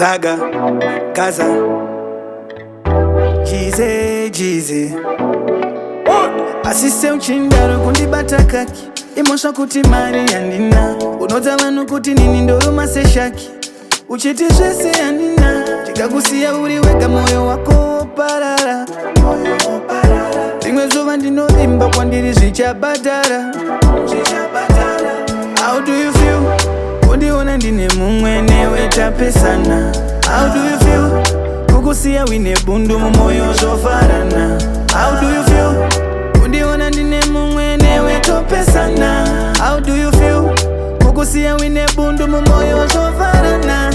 Zaga, Gaza, Jize asise uchindaro kundibata kaki imosha kuti mari yandina unodza vanhu kuti nini ndoro maseshaki uchiti zvese yandina tikakusiya uri wega moyo wako parara rimwe zuva ndinovimba kwandiri zvichabhadhara How do you feel? Undiona ndine mumwe newe tapesana How do you feel? Kukusiya wine bundu mumoyo zvofarana How do you feel? Undiona ndine mumwe newe topesana How do you feel? Kukusiya wine bundu mumoyo zvofarana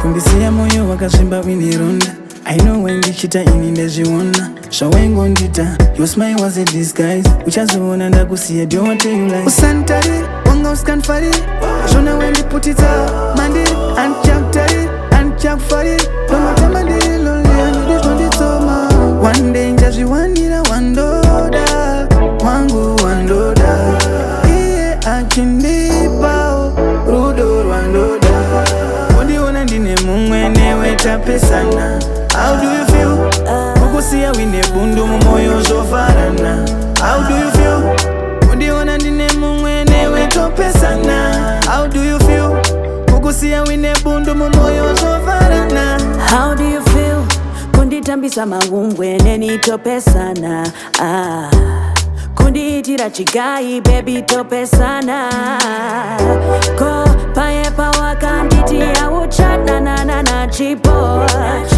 Kundisiya moyo wakazvimba wine ronda I know when ndichita ini ndezviona zvawengondita Your smile was a disguise uchazoona ndakusiya do what you like usantari wanga uskanfariri zvona wendiputitsa mandiri anchakfariri pamatama ndiri lonely andizvonditsoma one day njazviwanira wandoda wangu wandoda iye achindipawo rudo rwandoda undiona ndine mumwe newe tapesana How do you feel? Kukusiya wine bundu mumoyo zvofarana How do you feel? Undiona ndine mumwe newe topesana How do you feel? Kukusiya wine bundu mumoyo zvofarana How do you feel? Kunditambisa mangungwe neni topesana Kundiitira chigai baby topesana Ko payepa wakanditi auchanana chipo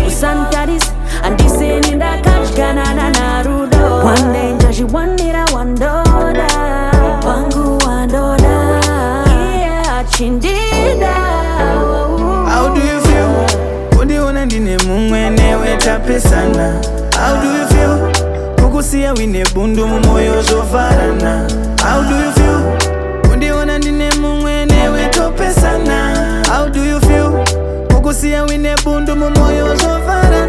Usantaris andisini ndakadyana na rudo One day njazviwanira wandoda wangu wandoda iye achindida How do you feel? Undiona ndine mumwe newe tapesana How do you feel? Kukusiya wine bundu mumoyo zvofarana How do you feel? Undiona ndine mumwe newe topesana How do you feel? Kukusiya wine bundu mumoyo zvofarana